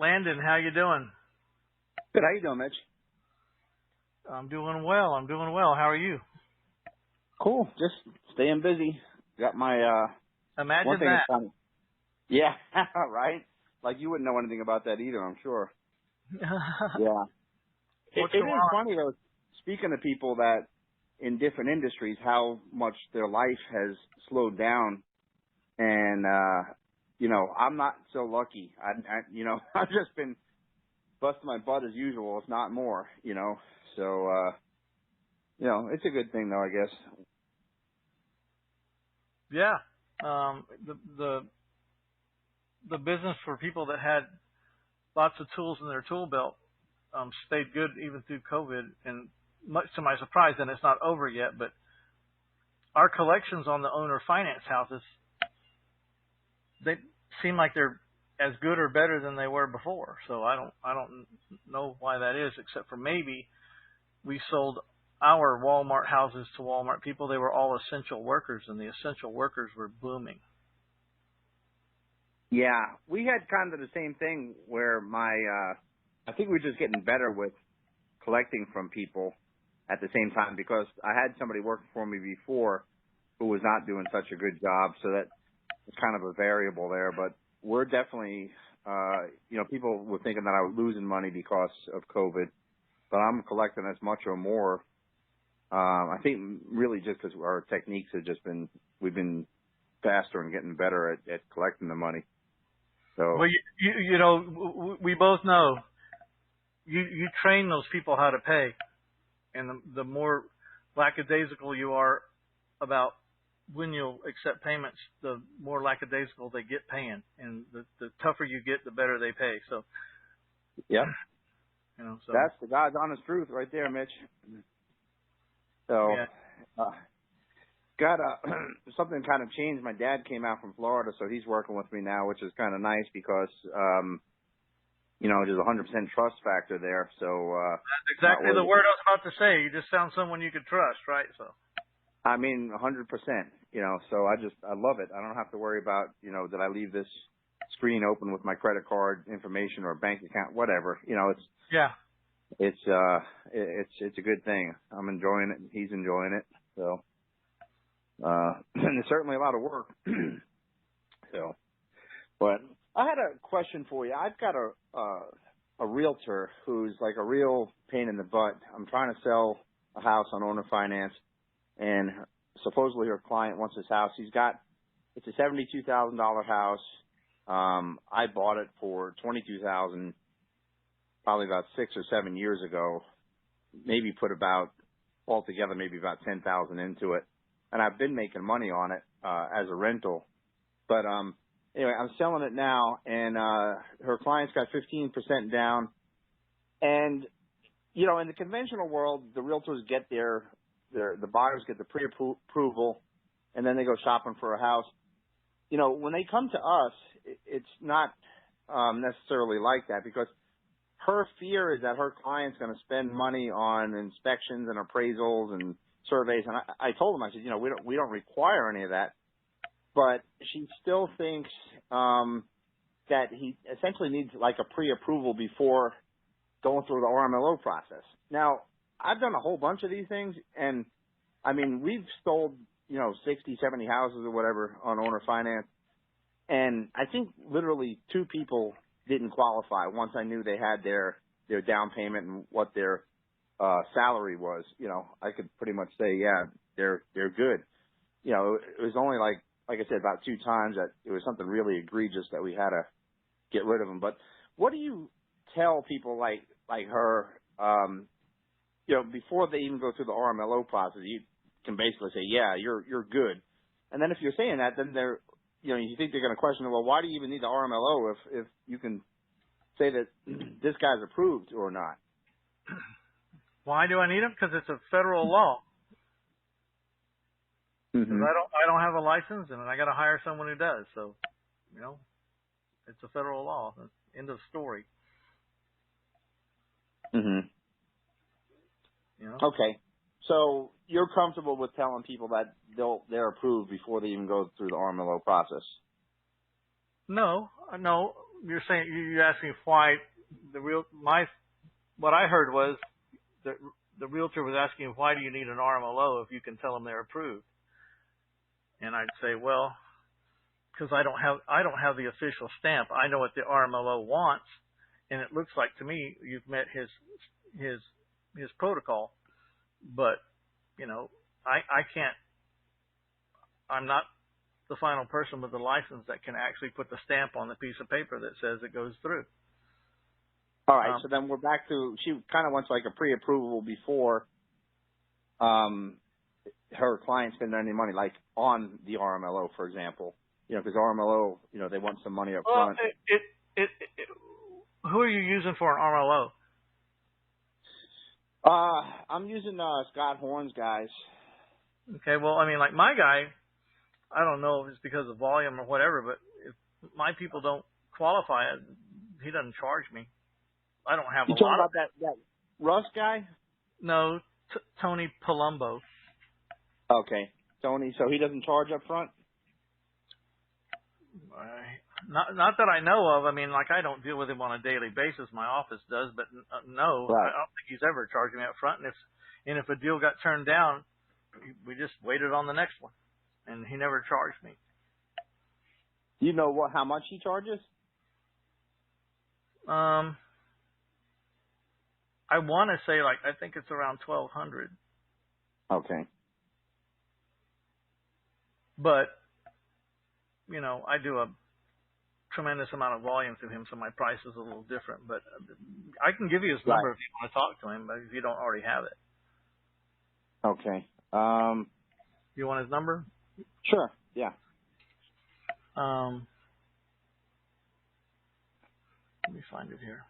Landon, how you doing? Good. How you doing, Mitch? I'm doing well. How are you? Cool. Just staying busy. Got my Imagine one thing that. is kind of, yeah, right. Like you wouldn't know anything about that either, I'm sure. Yeah. What's It going is on? funny though, speaking to people that in different industries, how much their life has slowed down, and I'm not so lucky. I've just been busting my butt as usual, if not more. So it's a good thing though, I guess. Yeah. The business for people that had lots of tools in their tool belt stayed good even through COVID, and much to my surprise, and it's not over yet, but our collections on the owner finance houses, they seem like they're as good or better than they were before. So I don't know why that is, except for maybe we sold our Walmart houses to Walmart people. They were all essential workers, and the essential workers were booming. Yeah, we had kind of the same thing where I think we're just getting better with collecting from people at the same time, because I had somebody working for me before who was not doing such a good job, so that was kind of a variable there. But we're definitely, people were thinking that I was losing money because of COVID, but I'm collecting as much or more. I think really just because our techniques have we've been faster and getting better at collecting the money. So, well, we both know you train those people how to pay, and the more lackadaisical you are about when you'll accept payments, the more lackadaisical they get paying, and the tougher you get, the better they pay. So, yeah, so that's the God's honest truth right there, Mitch. So, yeah. Something kind of changed. My dad came out from Florida, so he's working with me now, which is kind of nice because, there's a 100% trust factor there. So, that's exactly the word I was about to say. You just found someone you could trust, right? So, I mean, 100%, so I love it. I don't have to worry about, did I leave this screen open with my credit card information or bank account, whatever, it's a good thing. I'm enjoying it. He's enjoying it. So, and it's certainly a lot of work. So, but I had a question for you. I've got a realtor who's like a real pain in the butt. I'm trying to sell a house on owner finance, and supposedly her client wants this house. It's a $72,000 house. I bought it for $22,000 probably about 6 or 7 years ago. Maybe put altogether maybe about $10,000 into it. And I've been making money on it as a rental. But anyway, I'm selling it now, and her client's got 15% down. And, in the conventional world, the realtors get the buyers get the pre-approval, and then they go shopping for a house. When they come to us, it's not necessarily like that, because her fear is that her client's going to spend money on inspections and appraisals and surveys. And I told him, I said, we don't require any of that, but she still thinks that he essentially needs like a pre-approval before going through the RMLO process. Now, I've done a whole bunch of these things, and I mean, we've sold, 60, 70 houses or whatever on owner finance. And I think literally 2 people didn't qualify once I knew they had their down payment and what their salary was. I could pretty much say, yeah, they're good. It was only like I said, about 2 times that it was something really egregious that we had to get rid of them. But what do you tell people like her, before they even go through the RMLO process? You can basically say, yeah, you're good. And then if you're saying that, then you think they're going to question, well, why do you even need the RMLO if you can say that this guy's approved or not? Why do I need them? Because it's a federal law. Mm-hmm. I don't have a license, and I got to hire someone who does. So, it's a federal law. End of story. Mm-hmm. Okay. So you're comfortable with telling people that they're approved before they even go through the RMLO process? No. you're saying you're asking why what I heard was that the realtor was asking why do you need an RMLO if you can tell them they're approved, and I'd say, well, because I don't have the official stamp. I know what the RMLO wants, and it looks like to me you've met his protocol, but I can't. I'm not the final person with the license that can actually put the stamp on the piece of paper that says it goes through. All right, so then we're back to, she kind of wants like a pre-approval before her client spends any money, like on the RMLO, for example. Because RMLO, they want some money up front. Who are you using for an RMLO? I'm using Scott Horn's guys. Okay, well, I mean, like my guy, I don't know if it's because of volume or whatever, but if my people don't qualify, he doesn't charge me. I don't have you a lot. You talking about that Russ guy? No, Tony Palumbo. Okay, Tony. So he doesn't charge up front? Not that I know of. I mean, like I don't deal with him on a daily basis. My office does, but no, right. I don't think he's ever charged me up front. And if a deal got turned down, we just waited on the next one, and he never charged me. You know how much he charges? I want to say I think it's around $1,200. Okay. But I do a tremendous amount of volume through him, so my price is a little different. But I can give you his number if you want to talk to him, but if you don't already have it. Okay. You want his number? Sure. Yeah. Let me find it here.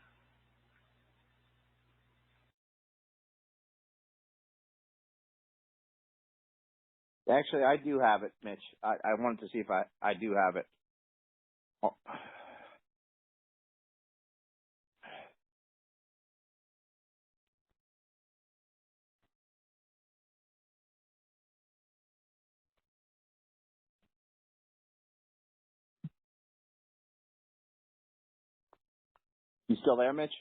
Actually, I do have it, Mitch. I wanted to see if I do have it. Oh. You still there, Mitch?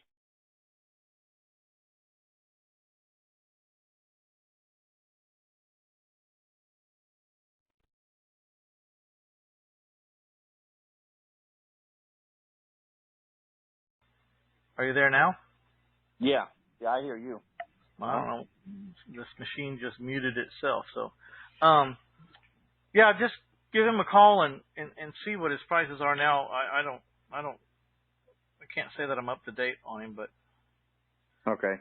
Are you there now? Yeah. Yeah, I hear you. I don't know. This machine just muted itself. So, yeah, just give him a call and see what his prices are now. I can't say that I'm up to date on him, but okay.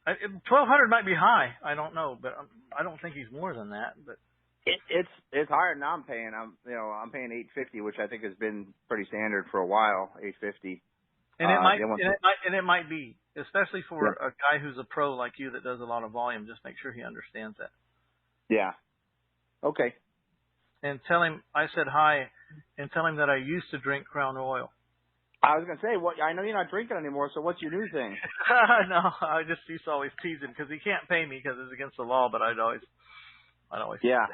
1,200 might be high. I don't know, but I don't think he's more than that. But it's higher than I'm paying. I'm paying $850, which I think has been pretty standard for a while. $850. And it might be, especially for a guy who's a pro like you that does a lot of volume. Just make sure he understands that. Yeah. Okay. And tell him I said hi, and tell him that I used to drink Crown Royal. I was gonna say, I know you're not drinking anymore. So what's your new thing? No, I just used to always tease him because he can't pay me because it's against the law. But I'd always. Yeah.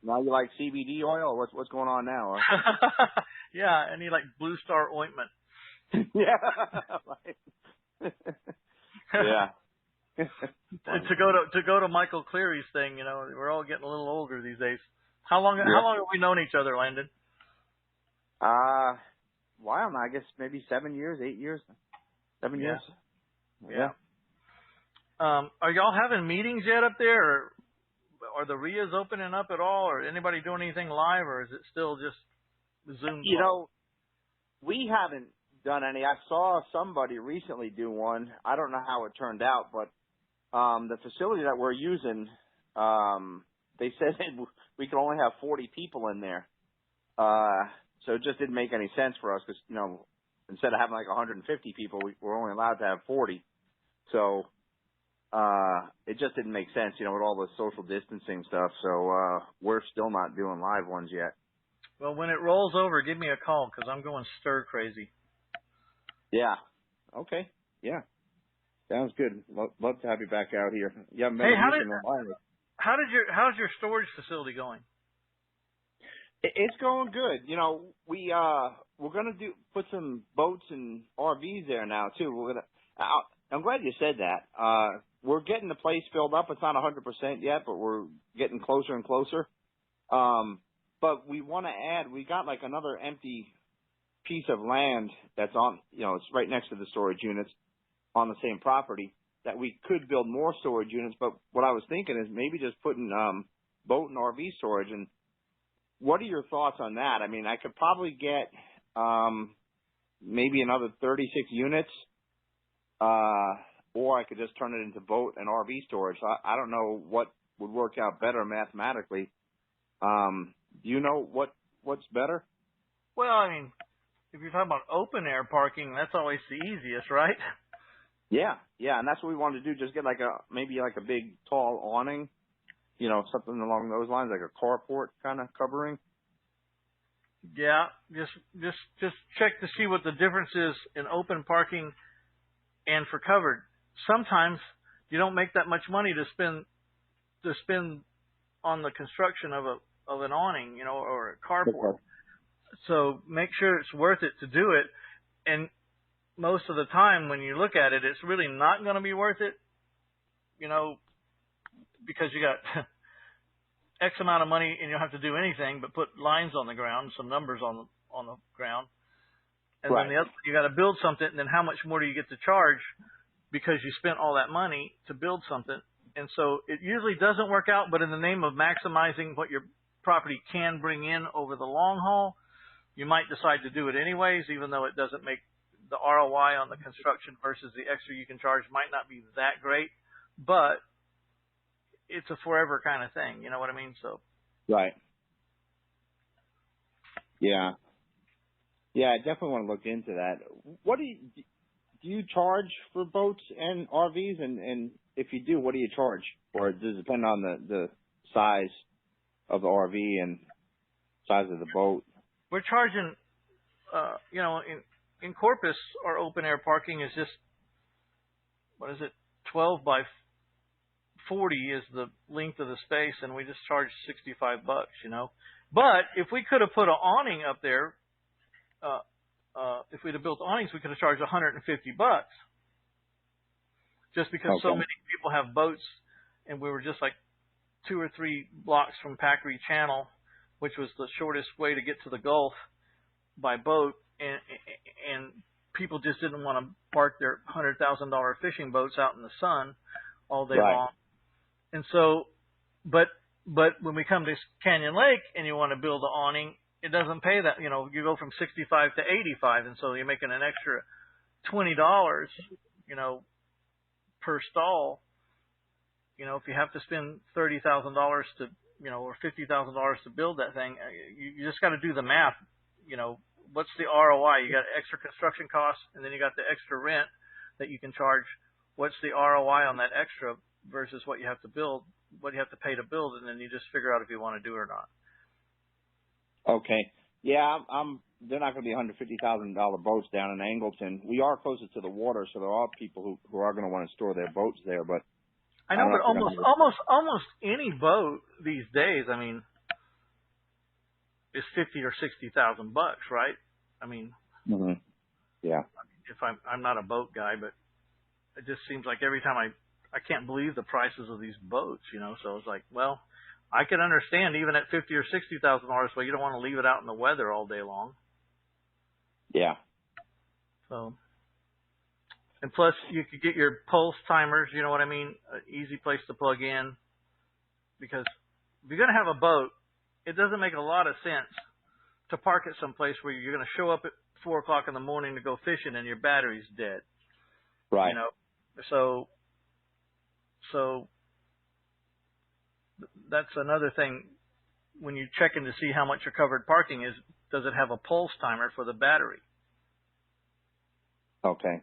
Now you like CBD oil? Or what's going on now? Yeah, and he like Blue Star ointment. Yeah. Yeah. To go to Michael Cleary's thing, we're all getting a little older these days. How long have we known each other, Landon? Well, I don't know. I guess maybe 7 years, 8 years, 7 years. Yeah. Are y'all having meetings yet up there, or are the RIAs opening up at all, or anybody doing anything live, or is it still just Zoom? We haven't done any. I saw somebody recently do one. I don't know how it turned out, but the facility that we're using, they said we could only have 40 people in there. So it just didn't make any sense for us because, instead of having like 150 people, we're only allowed to have 40. So it just didn't make sense, with all the social distancing stuff. So we're still not doing live ones yet. Well, when it rolls over, give me a call because I'm going stir crazy. Yeah. Okay. Yeah. Sounds good. Love to have you back out here. Yeah. Hey, how's your storage facility going? It's going good. We we're gonna put some boats and RVs there now too. I'm glad you said that. We're getting the place filled up. It's not 100% yet, but we're getting closer and closer. But we want to add. We got like another empty piece of land that's on. It's right next to the storage units on the same property that we could build more storage units. But what I was thinking is maybe just putting boat and RV storage. And what are your thoughts on that? I mean, I could probably get maybe another 36 units, or I could just turn it into boat and RV storage. So I don't know what would work out better mathematically. Do you know what's better? Well, I mean, if you're talking about open air parking, that's always the easiest, right? Yeah, and that's what we wanted to do. Just get maybe a big tall awning, something along those lines, like a carport kind of covering. Yeah, just check to see what the difference is in open parking and for covered. Sometimes you don't make that much money to spend on the construction of an awning, or a carport. Okay. So make sure it's worth it to do it. And most of the time when you look at it, it's really not going to be worth it, because you got X amount of money and you don't have to do anything but put lines on the ground, some numbers on the ground. And right. Then the other, you got to build something, and then how much more do you get to charge because you spent all that money to build something? And so it usually doesn't work out, but in the name of maximizing what your property can bring in over the long haul, you might decide to do it anyways, even though it doesn't make the ROI on the construction versus the extra you can charge might not be that great, but it's a forever kind of thing. You know what I mean? So. Right. Yeah. Yeah, I definitely want to look into that. What do you charge for boats and RVs? And if you do, what do you charge? Or does it depend on the size of the RV and size of the boat? We're charging, in Corpus, our open air parking is just, 12 by 40 is the length of the space, and we just charge $65, But if we could have put an awning up there, if we'd have built awnings, we could have charged $150. Just because so many people have boats, and we were just like 2 or 3 blocks from Packery Channel, which was the shortest way to get to the Gulf by boat, and people just didn't want to park their $100,000 fishing boats out in the sun all day long. And so, but when we come to Canyon Lake and you want to build an awning, it doesn't pay that. You go from 65 to 85, and so you're making an extra $20, per stall. If you have to spend $30,000 to, or $50,000 to build that thing, you just got to do the math. What's the ROI? You got extra construction costs, and then you got the extra rent that you can charge. What's the ROI on that extra versus what you have to build, what you have to pay to build, and then you just figure out if you want to do it or not. Okay. Yeah, they're not going to be $150,000 boats down in Angleton. We are closer to the water, so there are people who are going to want to store their boats there. But I know, but almost any boat these days, I mean, is $50,000 or $60,000, right? I mean, yeah. If I'm not a boat guy, but it just seems like every time I can't believe the prices of these boats, So it's like, well, I can understand even at $50,000 or $60,000, but you don't want to leave it out in the weather all day long. Yeah. So, and plus you could get your pulse timers, you know what I mean? An easy place to plug in, because if you're going to have a boat, it doesn't make a lot of sense to park it someplace where you're going to show up at 4:00 in the morning to go fishing and your battery's dead. Right. So that's another thing when you check in to see how much your covered parking is. Does it have a pulse timer for the battery? Okay.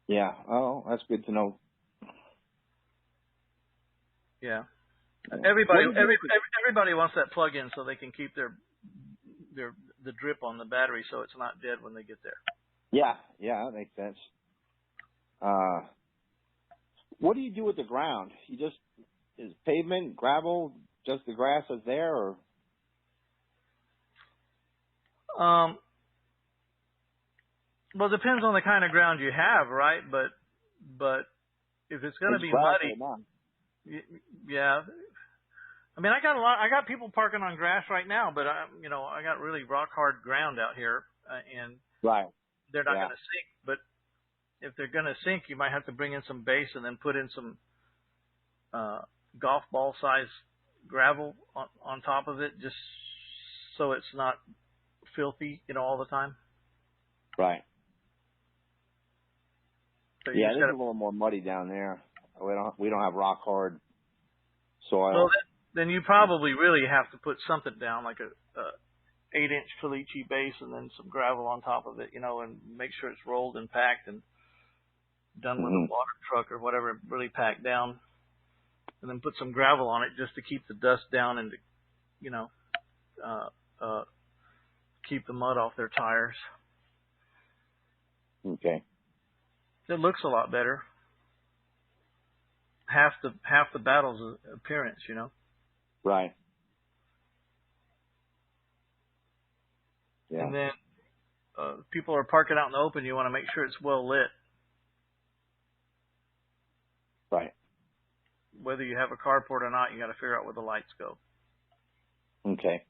Yeah. Oh, that's good to know. Yeah. Everybody wants that plug-in so they can keep the drip on the battery so it's not dead when they get there. Yeah, that makes sense. What do you do with the ground? Is pavement, gravel, just the grass is there, or? Well, it depends on the kind of ground you have, right? But if it's going to be muddy, yeah. I mean, I got people parking on grass right now, but I got really rock hard ground out here, and right, they're not going to sink. But if they're going to sink, you might have to bring in some base and then put in some golf ball size gravel on top of it, just so it's not filthy, all the time. Right. So yeah, it's a little more muddy down there. We don't have rock hard soil. Well, then you probably really have to put something down, like a 8-inch caliche base, and then some gravel on top of it, and make sure it's rolled and packed and done with a water truck or whatever, really packed down, and then put some gravel on it just to keep the dust down and to, keep the mud off their tires. Okay. It looks a lot better. Half the battle's appearance, Right. Yeah. And then people are parking out in the open. You want to make sure it's well lit. Right. Whether you have a carport or not, you got to figure out where the lights go. Okay.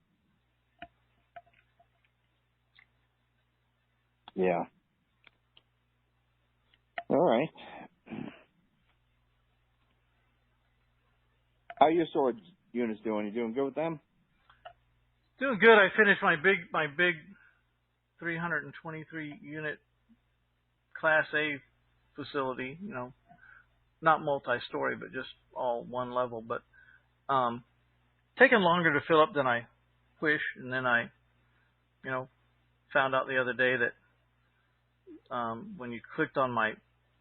Yeah. All right. How are your storage units doing? You doing good with them? Doing good. I finished my big 323 unit Class A facility. Not multi-story, but just all one level. But taking longer to fill up than I wish. And then I, found out the other day that when you clicked on my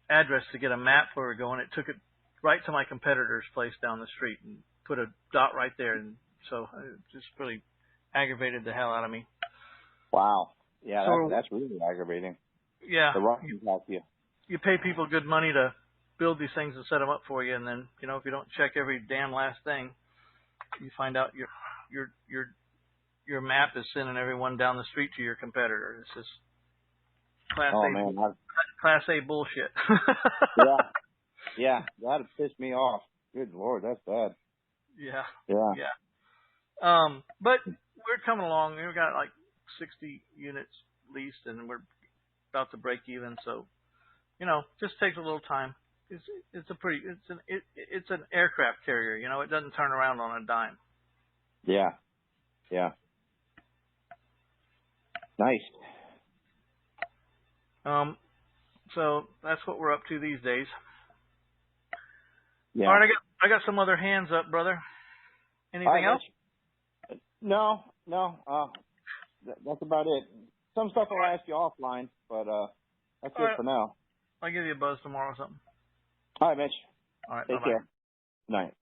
address to get a map where we're going, it took it right to my competitor's place down the street and put a dot right there. And so it just really aggravated the hell out of me. Wow. Yeah, so, that's really aggravating. Yeah. The Russians help you. You pay people good money to build these things and set them up for you, and then, if you don't check every damn last thing, you find out your map is sending everyone down the street to your competitor. It's just Class A bullshit. Yeah, that'd piss me off. Good Lord, that's bad. Yeah. Yeah. But we're coming along. We've got like 60 units leased, and we're about to break even. So, just takes a little time. It's an aircraft carrier. It doesn't turn around on a dime. Yeah. Nice. So that's what we're up to these days. Yeah. All right, I got some other hands up, brother. Anything else? No. That's about it. Some stuff I'll ask you offline, but that's it for now. I'll give you a buzz tomorrow or something. All right, Mitch. All right, take care. Night.